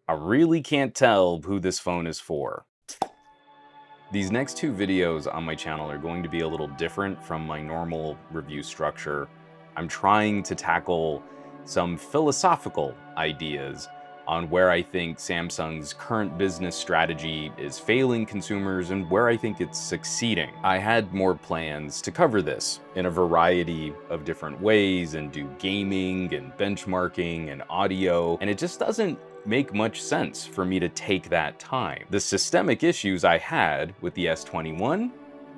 I really can't tell who this phone is for. These next two videos on my channel are going to be a little different from my normal review structure. I'm trying to tackle some philosophical ideas on where I think Samsung's current business strategy is failing consumers and where I think it's succeeding. I had more plans to cover this in a variety of different ways and do gaming and benchmarking and audio, and it just doesn't make much sense for me to take that time. The systemic issues I had with the S21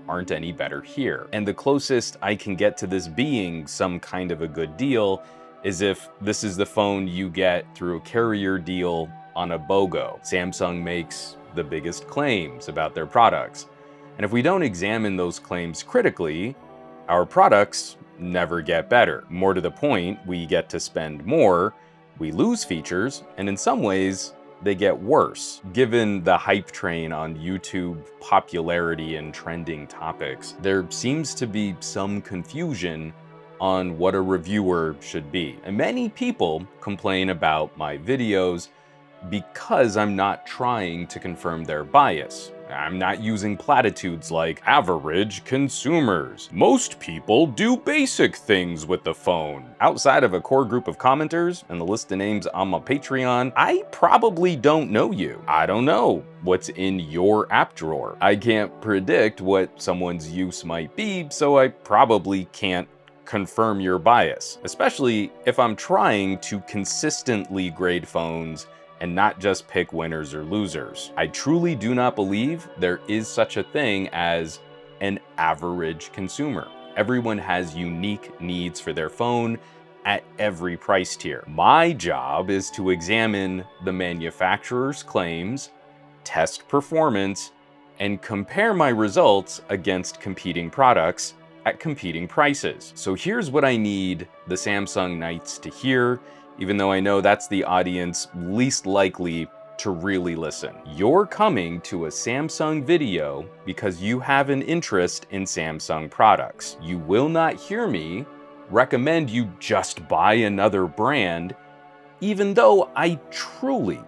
aren't any better here. And the closest I can get to this being some kind of a good deal is if this is the phone you get through a carrier deal on a BOGO. Samsung makes the biggest claims about their products. And if we don't examine those claims critically, our products never get better. More to the point, we get to spend more, we lose features, and in some ways, they get worse. Given the hype train on YouTube popularity and trending topics, there seems to be some confusion on what a reviewer should be. And many people complain about my videos because I'm not trying to confirm their bias. I'm not using platitudes like average consumers. Most people do basic things with the phone. Outside of a core group of commenters and the list of names on my Patreon, I probably don't know you. I don't know what's in your app drawer. I can't predict what someone's use might be, so I probably can't confirm your bias, especially if I'm trying to consistently grade phones and not just pick winners or losers. I truly do not believe there is such a thing as an average consumer. Everyone has unique needs for their phone at every price tier. My job is to examine the manufacturer's claims, test performance, and compare my results against competing products at competing prices. So here's what I need the Samsung Knights to hear, even though I know that's the audience least likely to really listen. You're coming to a Samsung video because you have an interest in Samsung products. You will not hear me recommend you just buy another brand, even though I truly,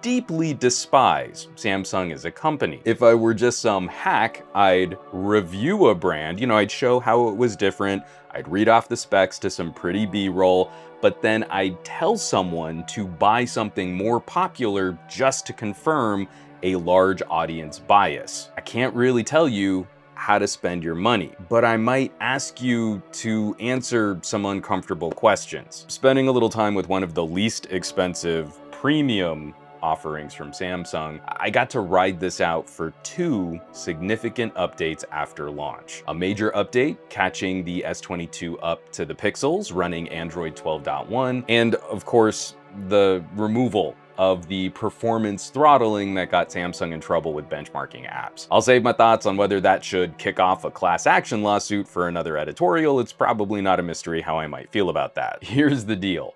deeply despise Samsung as a company. If I were just some hack, I'd review a brand, I'd show how it was different, I'd read off the specs to some pretty B-roll, but then I'd tell someone to buy something more popular just to confirm a large audience bias. I can't really tell you how to spend your money, but I might ask you to answer some uncomfortable questions. Spending a little time with one of the least expensive premium offerings from Samsung, I got to ride this out for two significant updates after launch. A major update catching the S22 up to the pixels running Android 12.1, and of course, the removal of the performance throttling that got Samsung in trouble with benchmarking apps. I'll save my thoughts on whether that should kick off a class action lawsuit for another editorial. It's probably not a mystery how I might feel about that. Here's the deal.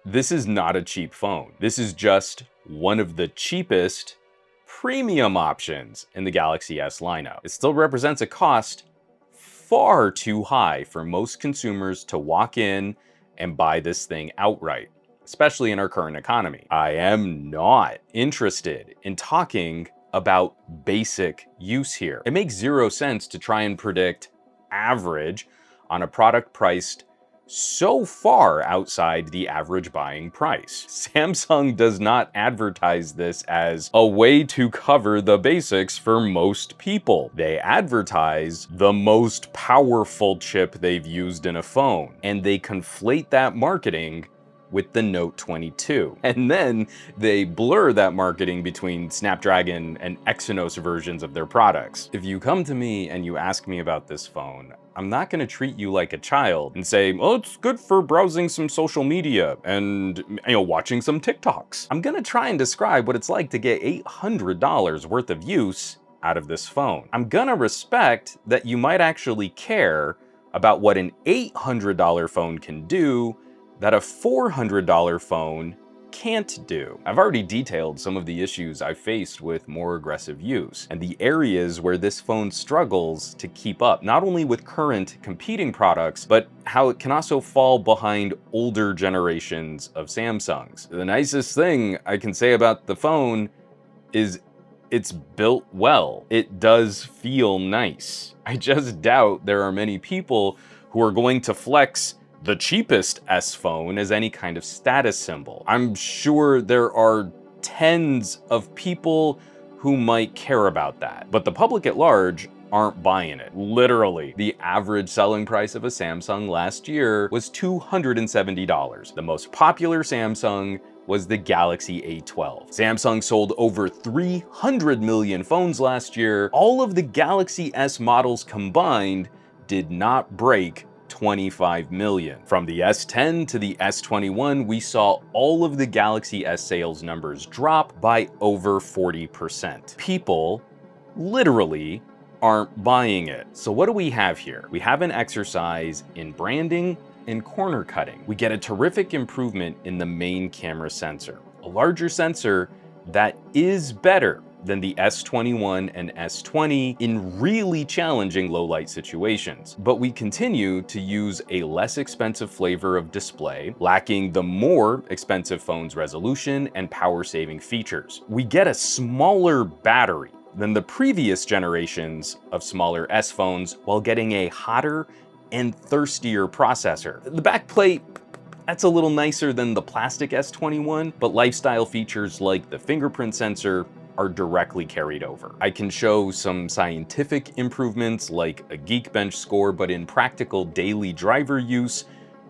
This is not a cheap phone. This is just one of the cheapest premium options in the Galaxy S lineup. It still represents a cost far too high for most consumers to walk in and buy this thing outright, especially in our current economy. I am not interested in talking about basic use here. It makes zero sense to try and predict average on a product priced so far outside the average buying price. Samsung does not advertise this as a way to cover the basics for most people. They advertise the most powerful chip they've used in a phone, and they conflate that marketing with the Note 22. And then they blur that marketing between Snapdragon and Exynos versions of their products. If you come to me and you ask me about this phone, I'm not gonna treat you like a child and say, oh, it's good for browsing some social media and watching some TikToks. I'm gonna try and describe what it's like to get $800 worth of use out of this phone. I'm gonna respect that you might actually care about what an $800 phone can do that a $400 phone can't do. I've already detailed some of the issues I faced with more aggressive use, and the areas where this phone struggles to keep up, not only with current competing products, but how it can also fall behind older generations of Samsungs. The nicest thing I can say about the phone is it's built well. It does feel nice. I just doubt there are many people who are going to flex the cheapest S phone as any kind of status symbol. I'm sure there are tens of people who might care about that, but the public at large aren't buying it. Literally, the average selling price of a Samsung last year was $270. The most popular Samsung was the Galaxy A12. Samsung sold over 300 million phones last year. All of the Galaxy S models combined did not break 25 million. From the S10 to the S21, we saw all of the Galaxy S sales numbers drop by over 40%. People literally aren't buying it. So what do we have here? We have an exercise in branding and corner cutting. We get a terrific improvement in the main camera sensor, a larger sensor that is better than the S21 and S20 in really challenging low light situations. But we continue to use a less expensive flavor of display, lacking the more expensive phone's resolution and power saving features. We get a smaller battery than the previous generations of smaller S phones while getting a hotter and thirstier processor. The backplate, that's a little nicer than the plastic S21, but lifestyle features like the fingerprint sensor are directly carried over. I can show some scientific improvements like a Geekbench score, but in practical daily driver use,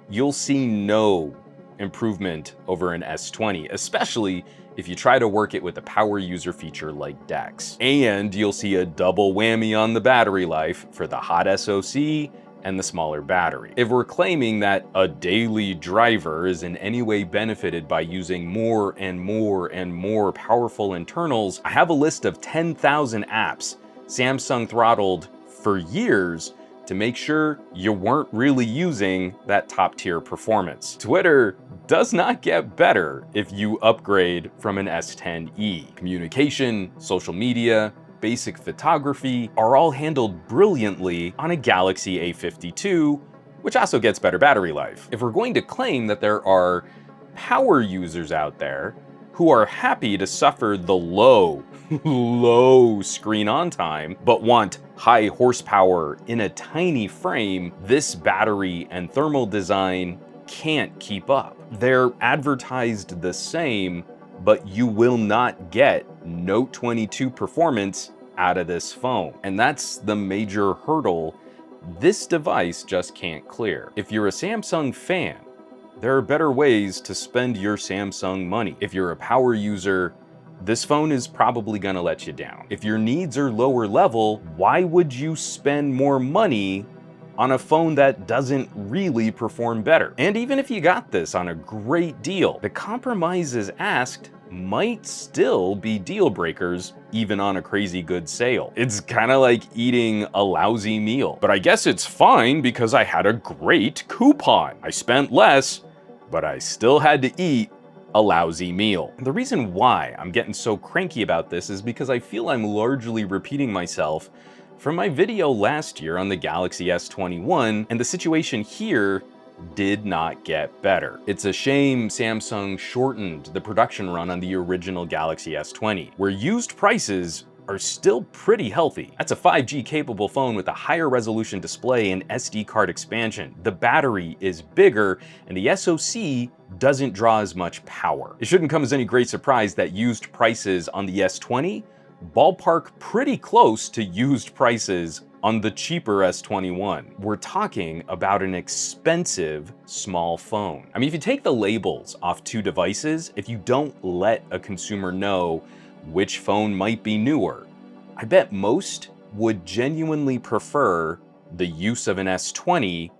you'll see no improvement over an S20, especially if you try to work it with a power user feature like DeX. And you'll see a double whammy on the battery life for the hot SoC and the smaller battery. If we're claiming that a daily driver is in any way benefited by using more and more and more powerful internals, I have a list of 10,000 apps Samsung throttled for years to make sure you weren't really using that top tier performance. Twitter does not get better if you upgrade from an S10e. Communication, social media, basic photography are all handled brilliantly on a Galaxy A52, which also gets better battery life. If we're going to claim that there are power users out there who are happy to suffer the low screen on time, but want high horsepower in a tiny frame, this battery and thermal design can't keep up. They're advertised the same, but you will not get Note 22 performance out of this phone. And that's the major hurdle this device just can't clear. If you're a Samsung fan, there are better ways to spend your Samsung money. If you're a power user, this phone is probably gonna let you down. If your needs are lower level, why would you spend more money on a phone that doesn't really perform better? And even if you got this on a great deal, the compromises asked might still be deal breakers even on a crazy good sale. It's kind of like eating a lousy meal, but I guess it's fine because I had a great coupon. I spent less, but I still had to eat a lousy meal. The reason why I'm getting so cranky about this is because I feel I'm largely repeating myself from my video last year on the Galaxy S21, and the situation here did not get better. It's a shame Samsung shortened the production run on the original Galaxy S20, where used prices are still pretty healthy. That's a 5G capable phone with a higher resolution display and SD card expansion. The battery is bigger and the SoC doesn't draw as much power. It shouldn't come as any great surprise that used prices on the S20 ballpark pretty close to used prices on the cheaper S21. We're talking about an expensive small phone. I mean, if you take the labels off two devices, if you don't let a consumer know which phone might be newer, I bet most would genuinely prefer the use of an S20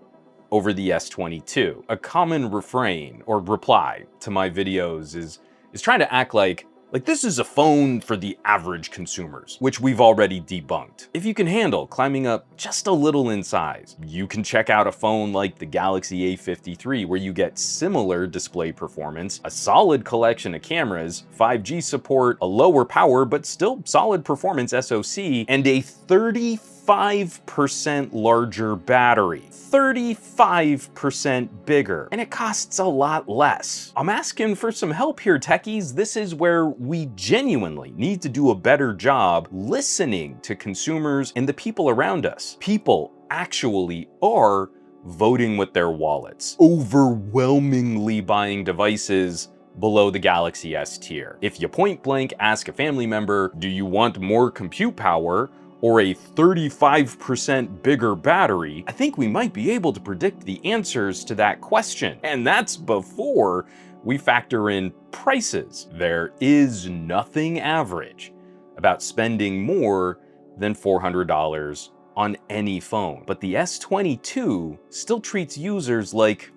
over the S22. A common refrain or reply to my videos is trying to act like Like, this is a phone for the average consumers, which we've already debunked. If you can handle climbing up just a little in size, you can check out a phone like the Galaxy A53, where you get similar display performance, a solid collection of cameras, 5G support, a lower power but still solid performance SoC, and a 35% larger battery. 35% bigger, and it costs a lot less. I'm asking for some help here, techies. This is where we genuinely need to do a better job listening to consumers and the people around us. People actually are voting with their wallets, overwhelmingly buying devices below the Galaxy S tier. If you point blank ask a family member, do you want more compute power or a 35% bigger battery, I think we might be able to predict the answers to that question. And that's before we factor in prices. There is nothing average about spending more than $400 on any phone. But the S22 still treats users like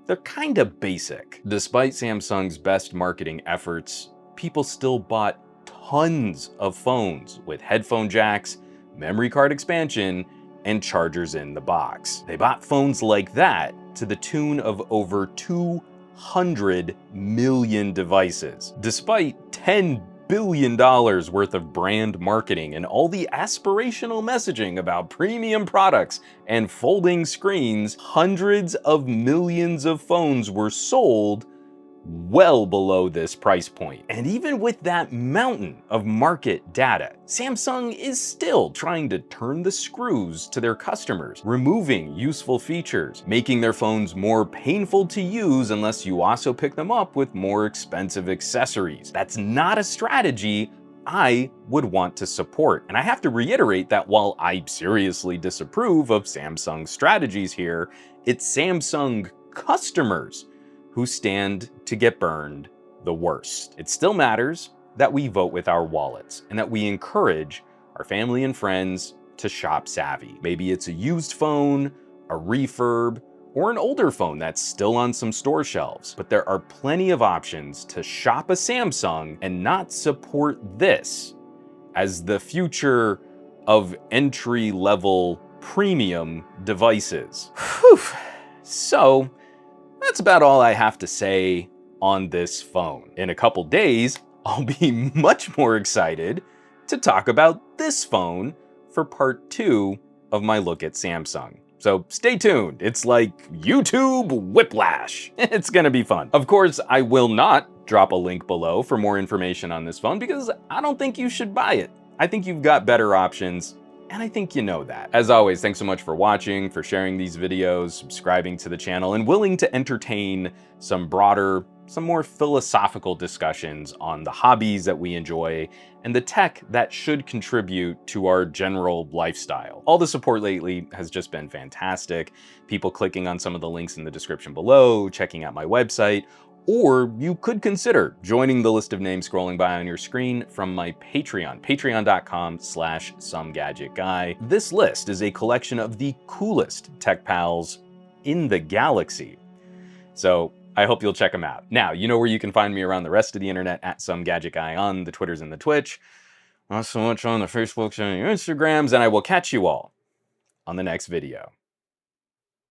they're kind of basic. Despite Samsung's best marketing efforts, people still bought tons of phones with headphone jacks, memory card expansion, and chargers in the box. They bought phones like that to the tune of over 200 million devices, despite $10 billion worth of brand marketing and all the aspirational messaging about premium products and folding screens. Hundreds of millions of phones were sold well below this price point. And even with that mountain of market data, Samsung is still trying to turn the screws to their customers, removing useful features, making their phones more painful to use unless you also pick them up with more expensive accessories. That's not a strategy I would want to support. And I have to reiterate that while I seriously disapprove of Samsung's strategies here, it's Samsung customers who stand to get burned the worst. It still matters that we vote with our wallets and that we encourage our family and friends to shop savvy. Maybe it's a used phone, a refurb, or an older phone that's still on some store shelves. But there are plenty of options to shop a Samsung and not support this as the future of entry-level premium devices. Whew. So, that's about all I have to say on this phone. In a couple days, I'll be much more excited to talk about this phone for part 2 of my look at Samsung. So stay tuned. It's like YouTube whiplash. It's gonna be fun. Of course, I will not drop a link below for more information on this phone because I don't think you should buy it. I think you've got better options, and I think you know that. As always, thanks so much for watching, for sharing these videos, subscribing to the channel, and willing to entertain some broader, some more philosophical discussions on the hobbies that we enjoy and the tech that should contribute to our general lifestyle. All the support lately has just been fantastic. People clicking on some of the links in the description below, checking out my website, or you could consider joining the list of names scrolling by on your screen from my Patreon, patreon.com/SomeGadgetGuy. This list is a collection of the coolest tech pals in the galaxy. So I hope you'll check them out. Now, you know where you can find me around the rest of the internet at SomeGadgetGuy on the Twitters and the Twitch. Not so much on the Facebooks and the Instagrams, and I will catch you all on the next video.